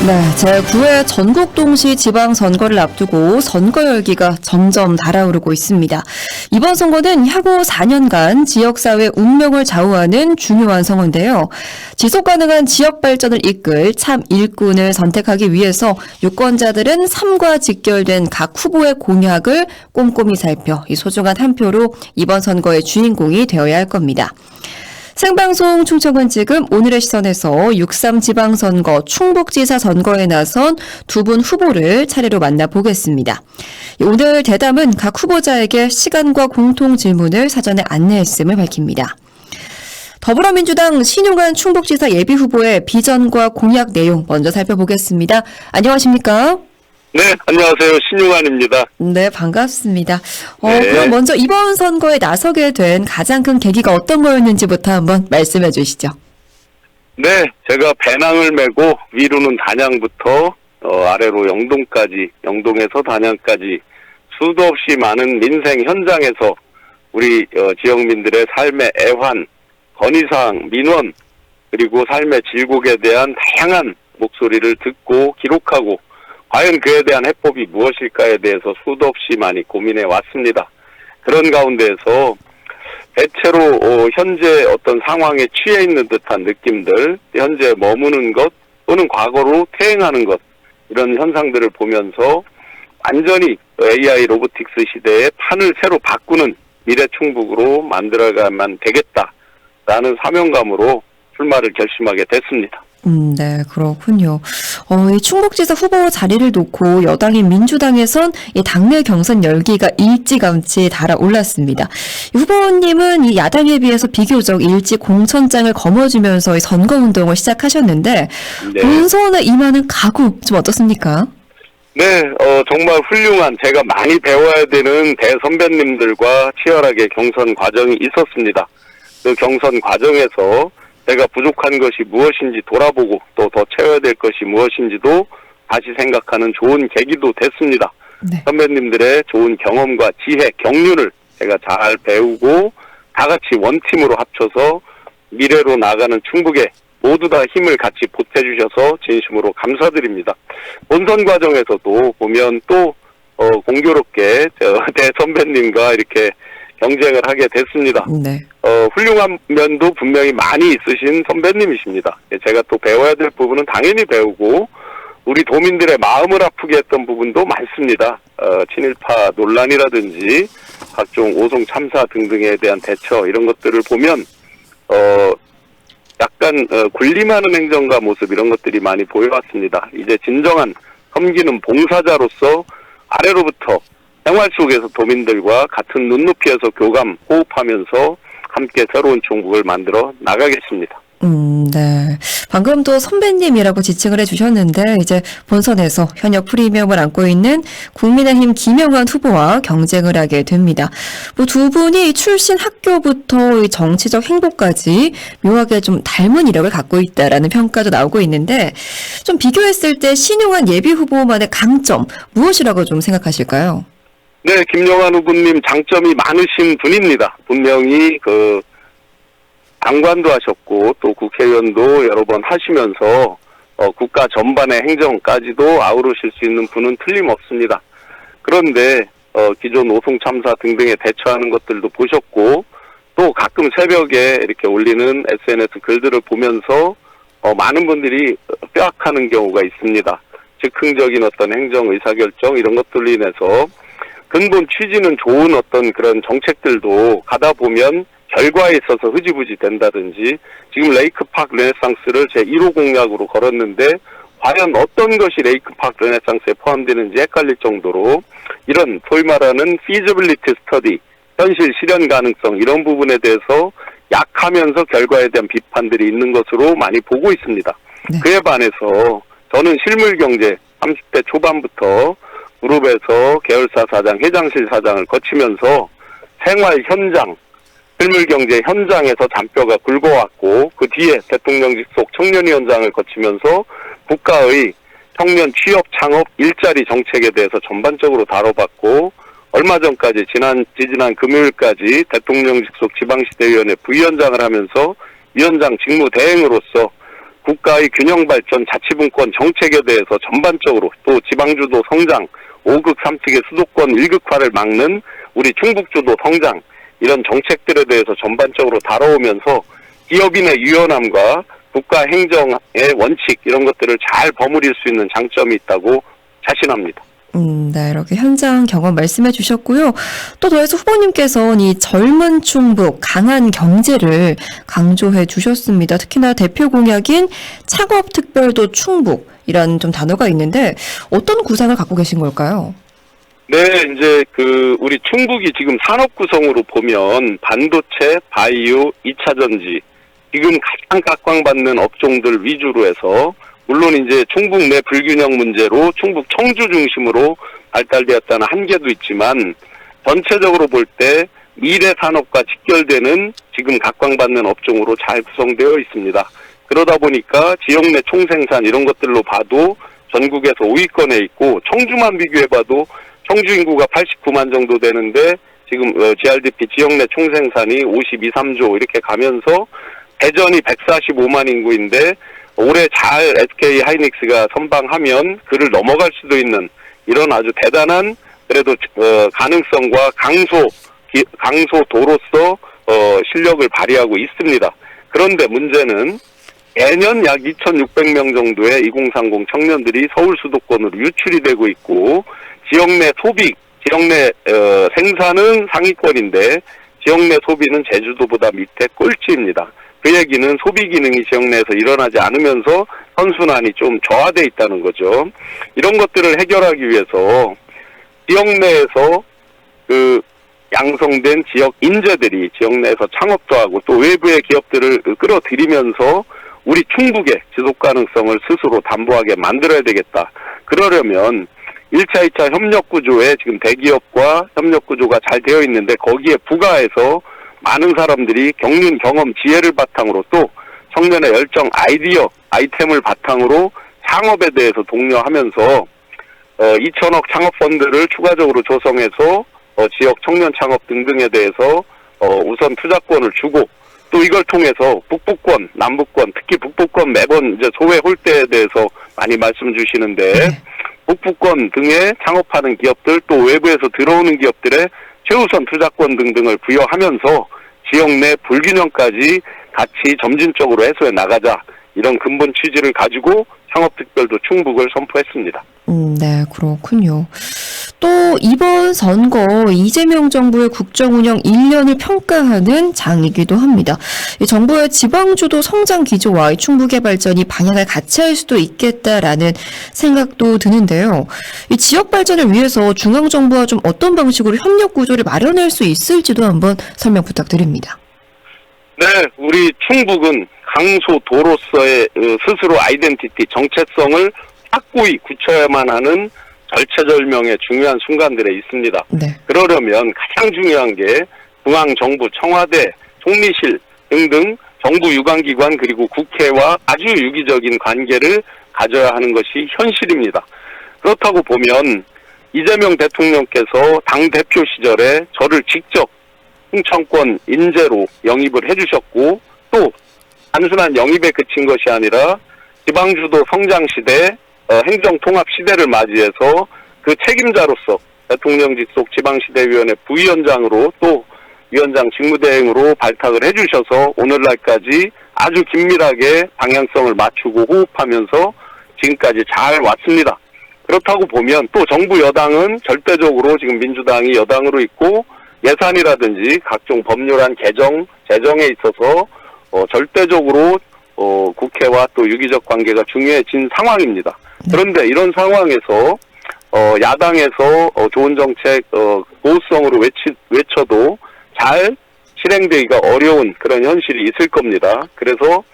네, 제9회 전국 동시 지방선거를 앞두고 선거 열기가 점점 달아오르고 있습니다. 이번 선거는 향후 4년간 지역사회 운명을 좌우하는 중요한 선거인데요. 지속 가능한 지역 발전을 이끌 참 일꾼을 선택하기 위해서 유권자들은 삶과 직결된 각 후보의 공약을 꼼꼼히 살펴 이 소중한 한 표로 이번 선거의 주인공이 되어야 할 겁니다. 생방송 충청은 지금 오늘의 시선에서 6.3 지방선거 충북지사 선거에 나선 두 분 후보를 차례로 만나보겠습니다. 오늘 대담은 각 후보자에게 시간과 공통 질문을 사전에 안내했음을 밝힙니다. 더불어민주당 신용환 충북지사 예비후보의 비전과 공약 내용 먼저 살펴보겠습니다. 안녕하십니까? 네, 안녕하세요. 신용환입니다. 네, 반갑습니다. 네. 그럼 먼저 이번 선거에 나서게 된 가장 큰 계기가 어떤 거였는지부터 한번 말씀해 주시죠. 네, 제가 배낭을 메고 위로는 단양부터 아래로 영동까지, 영동에서 단양까지 수도 없이 많은 민생 현장에서 우리 지역민들의 삶의 애환, 건의사항, 민원, 그리고 삶의 질곡에 대한 다양한 목소리를 듣고 기록하고 과연 그에 대한 해법이 무엇일까에 대해서 수도 없이 많이 고민해 왔습니다. 그런 가운데에서 대체로 현재 어떤 상황에 취해 있는 듯한 느낌들, 현재 머무는 것 또는 과거로 퇴행하는 것, 이런 현상들을 보면서 완전히 AI 로보틱스 시대의 판을 새로 바꾸는 미래 충북으로 만들어가야만 되겠다라는 사명감으로 출마를 결심하게 됐습니다. 네, 그렇군요. 이 충북지사 후보 자리를 놓고 여당인 민주당에선 이 당내 경선 열기가 일찌감치 달아올랐습니다. 후보님은 이 야당에 비해서 비교적 일찍 공천장을 거머쥐면서 이 선거운동을 시작하셨는데 네. 본선에 임하는 각오 좀 어떻습니까? 네, 정말 훌륭한, 제가 많이 배워야 되는 대선배님들과 치열하게 경선 과정이 있었습니다. 그 경선 과정에서 제가 부족한 것이 무엇인지 돌아보고 또 더 채워야 될 것이 무엇인지도 다시 생각하는 좋은 계기도 됐습니다. 네. 선배님들의 좋은 경험과 지혜, 경륜을 제가 잘 배우고 다 같이 원팀으로 합쳐서 미래로 나가는 충북에 모두 다 힘을 같이 보태주셔서 진심으로 감사드립니다. 본선 과정에서도 보면 또 공교롭게 대선배님과 이렇게 경쟁을 하게 됐습니다. 네. 훌륭한 면도 분명히 많이 있으신 선배님이십니다. 제가 또 배워야 될 부분은 당연히 배우고 우리 도민들의 마음을 아프게 했던 부분도 많습니다. 친일파 논란이라든지 각종 오송 참사 등등에 대한 대처 이런 것들을 보면 약간 군림하는 행정가 모습 이런 것들이 많이 보여왔습니다. 이제 진정한 섬기는 봉사자로서 아래로부터 생활 속에서 도민들과 같은 눈높이에서 교감, 호흡하면서 함께 새로운 충북을 만들어 나가겠습니다. 네. 방금 또 선배님이라고 지칭을 해주셨는데 이제 본선에서 현역 프리미엄을 안고 있는 국민의힘 김영환 후보와 경쟁을 하게 됩니다. 뭐 두 분이 출신 학교부터 정치적 행보까지 묘하게 좀 닮은 이력을 갖고 있다라는 평가도 나오고 있는데 좀 비교했을 때 신용환 예비 후보만의 강점 무엇이라고 좀 생각하실까요? 네, 김영환 후보님 장점이 많으신 분입니다. 분명히 장관도 하셨고 또 국회의원도 여러 번 하시면서 국가 전반의 행정까지도 아우르실 수 있는 분은 틀림없습니다. 그런데 기존 오송 참사 등등에 대처하는 것들도 보셨고 또 가끔 새벽에 이렇게 올리는 SNS 글들을 보면서 많은 분들이 뼈악하는 경우가 있습니다. 즉흥적인 어떤 행정 의사결정 이런 것들로 인해서 근본 취지는 좋은 어떤 그런 정책들도 가다 보면 결과에 있어서 흐지부지 된다든지 지금 레이크파크 르네상스를 제1호 공약으로 걸었는데 과연 어떤 것이 레이크파크 르네상스에 포함되는지 헷갈릴 정도로 이런 소위 말하는 feasibility study, 현실 실현 가능성 이런 부분에 대해서 약하면서 결과에 대한 비판들이 있는 것으로 많이 보고 있습니다. 네. 그에 반해서 저는 실물 경제 30대 초반부터 그룹에서 계열사 사장, 회장실 사장을 거치면서 생활 현장, 실물경제 현장에서 잔뼈가 굵어왔고 그 뒤에 대통령직 속 청년위원장을 거치면서 국가의 청년 취업, 창업, 일자리 정책에 대해서 전반적으로 다뤄봤고 얼마 전까지 지지난 금요일까지 대통령직 속 지방시대위원회 부위원장을 하면서 위원장 직무 대행으로서 국가의 균형발전 자치분권 정책에 대해서 전반적으로 또 지방주도 성장, 5극 3특의 수도권 1극화를 막는 우리 충북주도 성장 이런 정책들에 대해서 전반적으로 다뤄오면서 기업인의 유연함과 국가 행정의 원칙 이런 것들을 잘 버무릴 수 있는 장점이 있다고 자신합니다. 네, 이렇게 현장 경험 말씀해 주셨고요. 또 더해서 후보님께서는 이 젊은 충북, 강한 경제를 강조해 주셨습니다. 특히나 대표 공약인 창업특별도 충북이라는 좀 단어가 있는데 어떤 구상을 갖고 계신 걸까요? 네, 이제 우리 충북이 지금 산업 구성으로 보면 반도체, 바이오, 2차 전지 지금 가장 각광받는 업종들 위주로 해서 물론 이제 충북 내 불균형 문제로 충북 청주 중심으로 발달되었다는 한계도 있지만 전체적으로 볼 때 미래 산업과 직결되는 지금 각광받는 업종으로 잘 구성되어 있습니다. 그러다 보니까 지역 내 총생산 이런 것들로 봐도 전국에서 5위권에 있고 청주만 비교해봐도 청주 인구가 89만 정도 되는데 지금 GRDP 지역 내 총생산이 52, 3조 이렇게 가면서 대전이 145만 인구인데 올해 잘 SK 하이닉스가 선방하면 그를 넘어갈 수도 있는 이런 아주 대단한 그래도 가능성과 강소도로서 실력을 발휘하고 있습니다. 그런데 문제는 매년 약 2,600명 정도의 2030 청년들이 서울 수도권으로 유출이 되고 있고 지역 내 소비, 지역 내 생산은 상위권인데 지역 내 소비는 제주도보다 밑에 꼴찌입니다. 그 얘기는 소비 기능이 지역 내에서 일어나지 않으면서 선순환이 좀 저하돼 있다는 거죠. 이런 것들을 해결하기 위해서 지역 내에서 양성된 지역 인재들이 지역 내에서 창업도 하고 또 외부의 기업들을 끌어들이면서 우리 충북의 지속 가능성을 스스로 담보하게 만들어야 되겠다. 그러려면 1차, 2차 협력 구조에 지금 대기업과 협력 구조가 잘 되어 있는데 거기에 부가해서 많은 사람들이 경륜, 경험, 지혜를 바탕으로 또 청년의 열정, 아이디어, 아이템을 바탕으로 창업에 대해서 독려하면서 2천억 창업펀드를 추가적으로 조성해서 지역 청년 창업 등등에 대해서 우선 투자권을 주고 또 이걸 통해서 북부권, 남부권, 특히 북부권 매번 이제 소외 홀대에 대해서 많이 말씀 주시는데 북부권 등에 창업하는 기업들 또 외부에서 들어오는 기업들의 최우선 투자권 등등을 부여하면서 지역 내 불균형까지 같이 점진적으로 해소해 나가자 이런 근본 취지를 가지고 창업특별도 충북을 선포했습니다. 네, 그렇군요. 또 이번 선거 이재명 정부의 국정운영 1년을 평가하는 장이기도 합니다. 이 정부의 지방주도 성장 기조와 충북의 발전이 방향을 같이 할 수도 있겠다라는 생각도 드는데요. 이 지역 발전을 위해서 중앙정부와 좀 어떤 방식으로 협력 구조를 마련할 수 있을지도 한번 설명 부탁드립니다. 네, 우리 충북은 강소도로서의 스스로 아이덴티티, 정체성을 확고히 굳혀야만 하는 절체절명의 중요한 순간들에 있습니다. 네. 그러려면 가장 중요한 게 중앙정부, 청와대, 총리실 등등 정부 유관기관 그리고 국회와 아주 유기적인 관계를 가져야 하는 것이 현실입니다. 그렇다고 보면 이재명 대통령께서 당대표 시절에 저를 직접 충청권 인재로 영입을 해주셨고 또 단순한 영입에 그친 것이 아니라 지방주도 성장시대 행정통합 시대를 맞이해서 그 책임자로서 대통령 직속 지방시대위원회 부위원장으로 또 위원장 직무대행으로 발탁을 해주셔서 오늘날까지 아주 긴밀하게 방향성을 맞추고 호흡하면서 지금까지 잘 왔습니다. 그렇다고 보면 또 정부 여당은 절대적으로 지금 민주당이 여당으로 있고 예산이라든지 각종 법률안 개정, 재정에 있어서 절대적으로 국회와 또 유기적 관계가 중요해진 상황입니다. 그런데 이런 상황에서 야당에서 좋은 정책 보수성으로 외쳐도 잘 실행되기가 어려운 그런 현실이 있을 겁니다. 그래서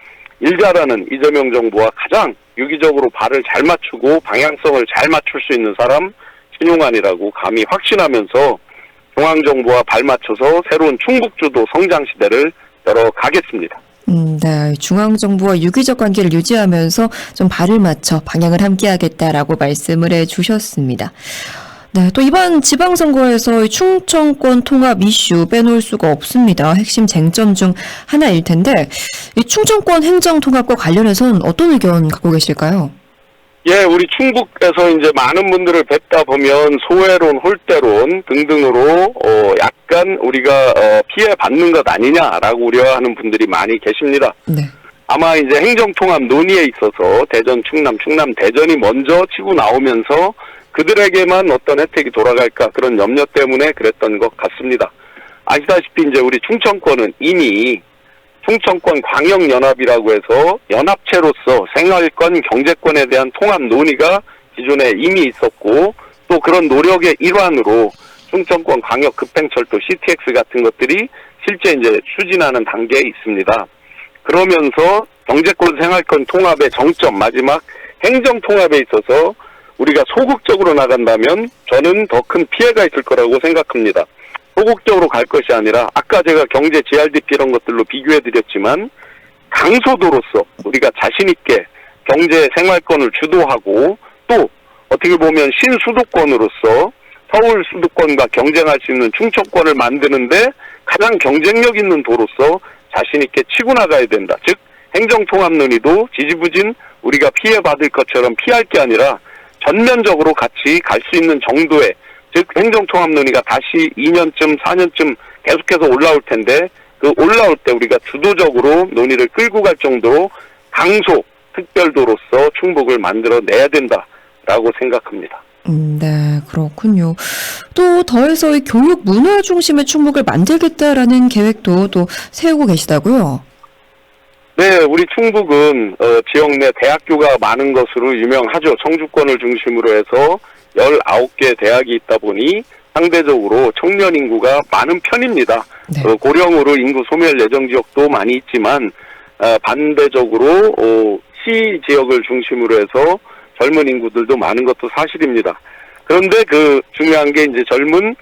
일자라는 이재명 정부와 가장 유기적으로 발을 잘 맞추고 방향성을 잘 맞출 수 있는 사람 신용환이라고 감히 확신하면서 중앙정부와 발맞춰서 새로운 충북주도 성장시대를 열어가겠습니다. 네, 중앙정부와 유기적 관계를 유지하면서 좀 발을 맞춰 방향을 함께하겠다라고 말씀을 해주셨습니다. 네, 또 이번 지방선거에서 이 충청권 통합 이슈 빼놓을 수가 없습니다. 핵심 쟁점 중 하나일 텐데 이 충청권 행정통합과 관련해서는 어떤 의견 갖고 계실까요? 예, 우리 충북에서 이제 많은 분들을 뵙다 보면 소외론, 홀대론 등등으로 약간 우리가 피해 받는 것 아니냐라고 우려하는 분들이 많이 계십니다. 네. 아마 이제 행정통합 논의에 있어서 대전, 충남, 충남, 대전이 먼저 치고 나오면서 그들에게만 어떤 혜택이 돌아갈까 그런 염려 때문에 그랬던 것 같습니다. 아시다시피 이제 우리 충청권은 이미 충청권 광역연합이라고 해서 연합체로서 생활권, 경제권에 대한 통합 논의가 기존에 이미 있었고 또 그런 노력의 일환으로 충청권 광역 급행철도 CTX 같은 것들이 실제 이제 추진하는 단계에 있습니다. 그러면서 경제권, 생활권 통합의 정점, 마지막 행정통합에 있어서 우리가 소극적으로 나간다면 저는 더 큰 피해가 있을 거라고 생각합니다. 소극적으로 갈 것이 아니라 아까 제가 경제 GRDP 이런 것들로 비교해드렸지만 강소도로서 우리가 자신있게 경제 생활권을 주도하고 또 어떻게 보면 신수도권으로서 서울 수도권과 경쟁할 수 있는 충청권을 만드는데 가장 경쟁력 있는 도로서 자신있게 치고 나가야 된다. 즉 행정통합 논의도 지지부진 우리가 피해받을 것처럼 피할 게 아니라 전면적으로 같이 갈 수 있는 정도의 즉 행정통합 논의가 다시 2년쯤 4년쯤 계속해서 올라올 텐데 그 올라올 때 우리가 주도적으로 논의를 끌고 갈 정도로 강소 특별도로서 충북을 만들어내야 된다라고 생각합니다. 네, 그렇군요. 또 더해서 이 교육 문화 중심의 충북을 만들겠다라는 계획도 또 세우고 계시다고요? 네, 우리 충북은 지역 내 대학교가 많은 것으로 유명하죠. 청주권을 중심으로 해서 19개 대학이 있다 보니 상대적으로 청년 인구가 많은 편입니다. 네. 고령으로 인구 소멸 예정 지역도 많이 있지만 반대적으로 시 지역을 중심으로 해서 젊은 인구들도 많은 것도 사실입니다. 그런데 그 중요한 게 이제 젊은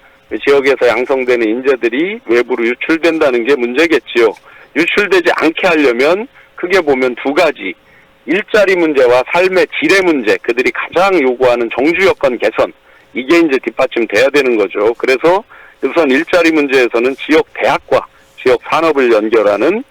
지역에서 양성되는 인재들이 외부로 유출된다는 게 문제겠지요. 유출되지 않게 하려면 크게 보면 두 가지. 일자리 문제와 삶의 질의 문제, 그들이 가장 요구하는 정주 여건 개선, 이게 이제 뒷받침돼야 되는 거죠. 그래서 우선 일자리 문제에서는 지역 대학과 지역 산업을 연결하는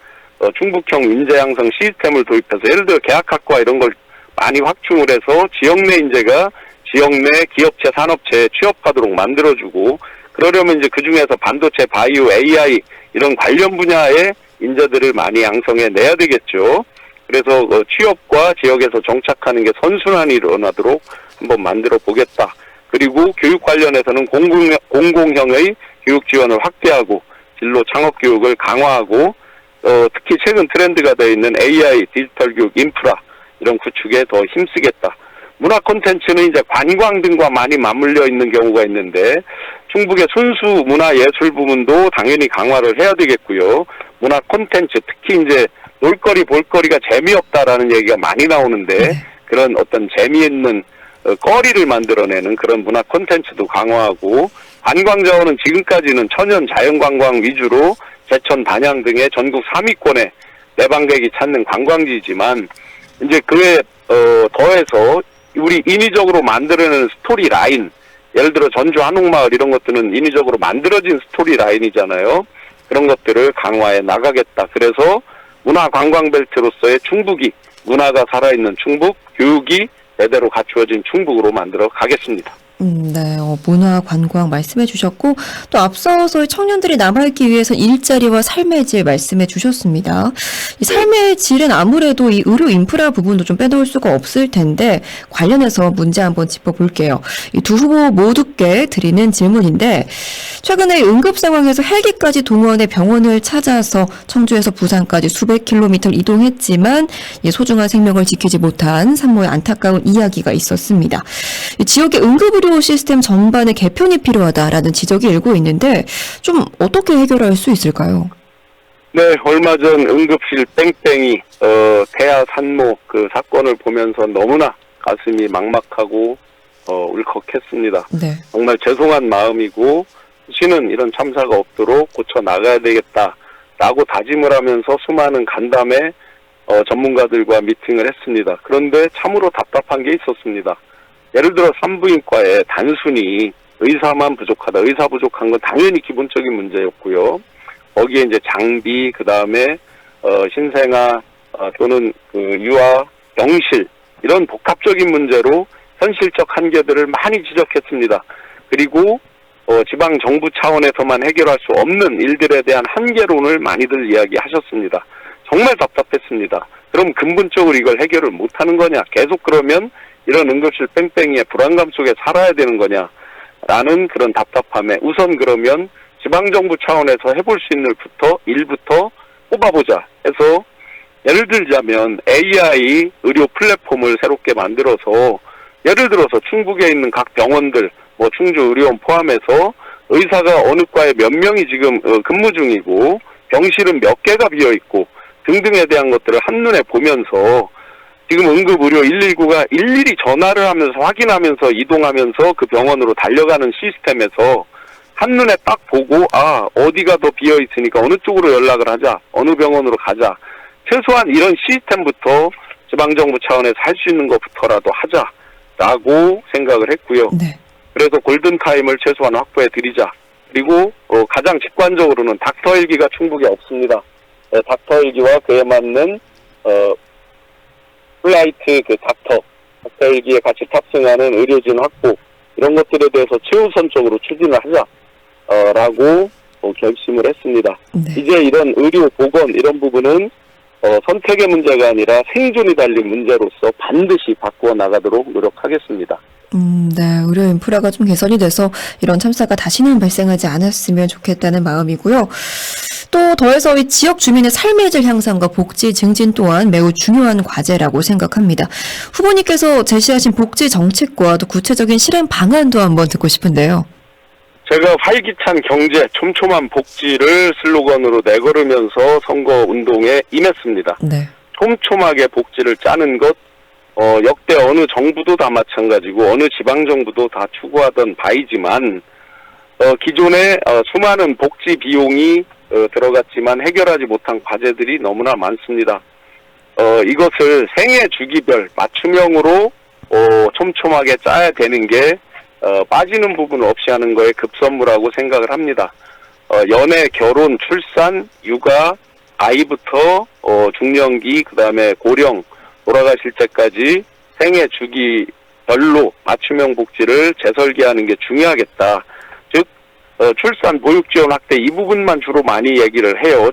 충북형 인재 양성 시스템을 도입해서 예를 들어 계약학과 이런 걸 많이 확충을 해서 지역 내 인재가 지역 내 기업체, 산업체에 취업하도록 만들어주고 그러려면 이제 그중에서 반도체, 바이오, AI 이런 관련 분야의 인재들을 많이 양성해 내야 되겠죠. 그래서 취업과 지역에서 정착하는 게 선순환이 일어나도록 한번 만들어 보겠다. 그리고 교육 관련해서는 공공형의 교육 지원을 확대하고 진로 창업 교육을 강화하고 특히 최근 트렌드가 되어 있는 AI, 디지털 교육 인프라 이런 구축에 더 힘쓰겠다. 문화 콘텐츠는 이제 관광 등과 많이 맞물려 있는 경우가 있는데 충북의 순수 문화 예술 부문도 당연히 강화를 해야 되겠고요. 문화 콘텐츠 특히 이제 놀거리 볼거리가 재미없다라는 얘기가 많이 나오는데 그런 어떤 재미있는 거리를 만들어내는 그런 문화 콘텐츠도 강화하고 관광 자원은 지금까지는 천연 자연관광 위주로 제천, 단양 등의 전국 3위권의 내방객이 찾는 관광지지만 이제 그에 더해서 우리 인위적으로 만들어내는 스토리 라인, 예를 들어 전주 한옥마을 이런 것들은 인위적으로 만들어진 스토리 라인이잖아요. 그런 것들을 강화해 나가겠다. 그래서 문화관광벨트로서의 충북이 문화가 살아있는 충북, 교육이 제대로 갖추어진 충북으로 만들어 가겠습니다. 네, 문화, 관광 말씀해 주셨고 또 앞서서 청년들이 남아있기 위해서 일자리와 삶의 질 말씀해 주셨습니다. 이 삶의 질은 아무래도 이 의료 인프라 부분도 좀 빼놓을 수가 없을 텐데 관련해서 문제 한번 짚어볼게요. 이 두 후보 모두께 드리는 질문인데 최근에 응급 상황에서 헬기까지 동원해 병원을 찾아서 청주에서 부산까지 수백 킬로미터를 이동했지만 소중한 생명을 지키지 못한 산모의 안타까운 이야기가 있었습니다. 이 지역의 응급의료 시스템 전반의 개편이 필요하다라는 지적이 일고 있는데 좀 어떻게 해결할 수 있을까요? 네, 얼마 전 응급실 뺑뺑이 태아 산모 그 사건을 보면서 너무나 가슴이 막막하고 울컥했습니다. 네. 정말 죄송한 마음이고 시는 이런 참사가 없도록 고쳐 나가야 되겠다라고 다짐을 하면서 수많은 간담회 전문가들과 미팅을 했습니다. 그런데 참으로 답답한 게 있었습니다. 예를 들어 산부인과에 단순히 의사만 부족하다. 의사 부족한 건 당연히 기본적인 문제였고요. 거기에 이제 장비, 그 다음에 신생아 또는 그 유아, 병실 이런 복합적인 문제로 현실적 한계들을 많이 지적했습니다. 그리고 지방 정부 차원에서만 해결할 수 없는 일들에 대한 한계론을 많이들 이야기하셨습니다. 정말 답답했습니다. 그럼 근본적으로 이걸 해결을 못하는 거냐? 계속 그러면 이런 응급실 뺑뺑이의 불안감 속에 살아야 되는 거냐? 라는 그런 답답함에 우선 그러면 지방정부 차원에서 해볼 수 있는 일부터 뽑아보자 해서 예를 들자면 AI 의료 플랫폼을 새롭게 만들어서 예를 들어서 충북에 있는 각 병원들 뭐 충주의료원 포함해서 의사가 어느 과에 몇 명이 지금 근무 중이고 병실은 몇 개가 비어있고 등등에 대한 것들을 한눈에 보면서 지금 응급의료 119가 일일이 전화를 하면서 확인하면서 이동하면서 그 병원으로 달려가는 시스템에서 한눈에 딱 보고 어디가 더 비어있으니까 어느 쪽으로 연락을 하자, 어느 병원으로 가자. 최소한 이런 시스템부터 지방정부 차원에서 할 수 있는 것부터라도 하자라고 생각을 했고요. 네. 그래서 골든타임을 최소한 확보해 드리자. 그리고 가장 직관적으로는 닥터 헬기가 충북에 없습니다. 닥터 헬기와 그에 맞는 플라이트 닥터 헬기에 같이 탑승하는 의료진 확보 이런 것들에 대해서 최우선적으로 추진을 하자라고 결심을 했습니다. 네. 이제 이런 의료 보건 이런 부분은 선택의 문제가 아니라 생존이 달린 문제로서 반드시 바꾸어 나가도록 노력하겠습니다. 네, 의료 인프라가 좀 개선이 돼서 이런 참사가 다시는 발생하지 않았으면 좋겠다는 마음이고요. 또 더해서 이 지역 주민의 삶의 질 향상과 복지 증진 또한 매우 중요한 과제라고 생각합니다. 후보님께서 제시하신 복지 정책과 또 구체적인 실행 방안도 한번 듣고 싶은데요. 제가 활기찬 경제, 촘촘한 복지를 슬로건으로 내걸으면서 선거 운동에 임했습니다. 네. 촘촘하게 복지를 짜는 것, 역대 어느 정부도 다 마찬가지고 어느 지방정부도 다 추구하던 바이지만 기존에 수많은 복지 비용이 들어갔지만 해결하지 못한 과제들이 너무나 많습니다. 이것을 생애 주기별 맞춤형으로 촘촘하게 짜야 되는 게 빠지는 부분 없이 하는 거에 급선무라고 생각을 합니다. 연애, 결혼, 출산, 육아, 아이부터 중년기, 그 다음에 고령, 돌아가실 때까지 생애 주기별로 맞춤형 복지를 재설계하는 게 중요하겠다. 즉 출산, 보육 지원 확대 이 부분만 주로 많이 얘기를 해요.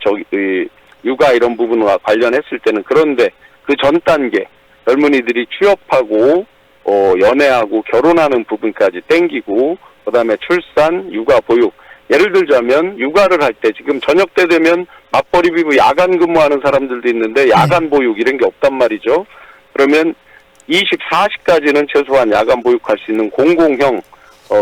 육아 이런 부분과 관련했을 때는. 그런데 그 전 단계 젊은이들이 취업하고 연애하고 결혼하는 부분까지 땡기고 그다음에 출산, 육아, 보육. 예를 들자면 육아를 할 때 지금 저녁 때 되면 맞벌이 비부 야간 근무하는 사람들도 있는데 야간 보육 이런 게 없단 말이죠. 그러면 24시까지는 최소한 야간 보육할 수 있는 공공형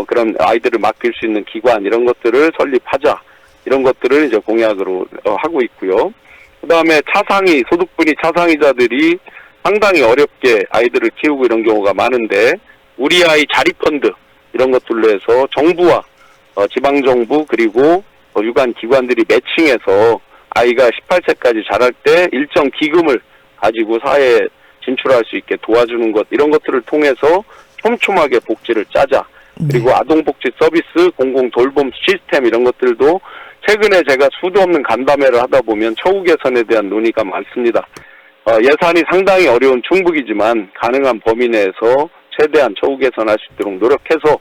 그런 아이들을 맡길 수 있는 기관 이런 것들을 설립하자. 이런 것들을 이제 공약으로 하고 있고요. 그다음에 차상위 소득분위 차상위자들이 상당히 어렵게 아이들을 키우고 이런 경우가 많은데 우리 아이 자립펀드 이런 것들로 해서 정부와 지방정부 그리고 유관 기관들이 매칭해서 아이가 18세까지 자랄 때 일정 기금을 가지고 사회에 진출할 수 있게 도와주는 것 이런 것들을 통해서 촘촘하게 복지를 짜자. 그리고 아동복지 서비스, 공공돌봄 시스템 이런 것들도 최근에 제가 수도 없는 간담회를 하다 보면 처우 개선에 대한 논의가 많습니다. 예산이 상당히 어려운 충북이지만 가능한 범위 내에서 최대한 처우 개선할 수 있도록 노력해서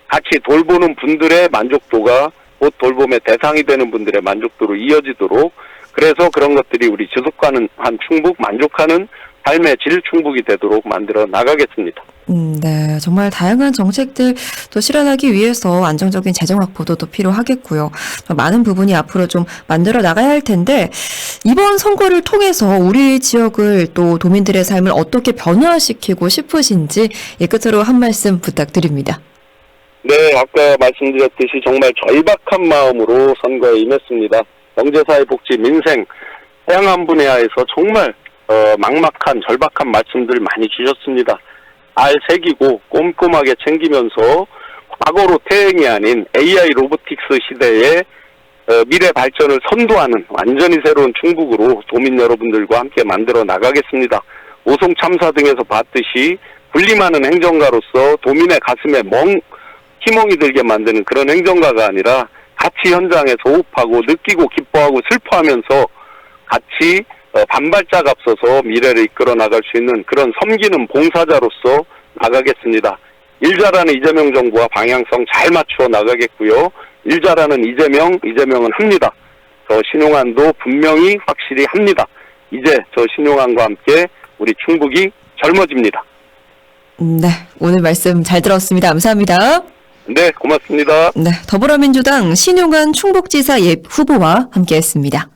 같이 돌보는 분들의 만족도가 곧 돌봄의 대상이 되는 분들의 만족도로 이어지도록 그래서 그런 것들이 우리 지속가능한 충북, 만족하는 삶의 질 충북이 되도록 만들어 나가겠습니다. 네, 정말 다양한 정책들 또 실현하기 위해서 안정적인 재정 확보도 또 필요하겠고요. 많은 부분이 앞으로 좀 만들어 나가야 할 텐데 이번 선거를 통해서 우리 지역을 또 도민들의 삶을 어떻게 변화시키고 싶으신지 끝으로 한 말씀 부탁드립니다. 네, 아까 말씀드렸듯이 정말 절박한 마음으로 선거에 임했습니다. 경제사회 복지 민생 다양한 분야에서 정말 막막한 절박한 말씀들 많이 주셨습니다. 알 새기고 꼼꼼하게 챙기면서 과거로 퇴행이 아닌 AI 로보틱스 시대에 미래 발전을 선도하는 완전히 새로운 충북으로 도민 여러분들과 함께 만들어 나가겠습니다. 오송 참사 등에서 봤듯이 군림하는 행정가로서 도민의 가슴에 희몽이 들게 만드는 그런 행정가가 아니라 같이 현장에서 호흡하고 느끼고 기뻐하고 슬퍼하면서 같이 반발짝 앞서서 미래를 이끌어 나갈 수 있는 그런 섬기는 봉사자로서 나가겠습니다. 일 잘하는 이재명 정부와 방향성 잘 맞추어 나가겠고요. 일 잘하는 이재명은 합니다. 저 신용환도 분명히 확실히 합니다. 이제 저 신용환과 함께 우리 충북이 젊어집니다. 네, 오늘 말씀 잘 들었습니다. 감사합니다. 네, 고맙습니다. 네, 더불어민주당 신용환 충북지사 후보와 함께했습니다.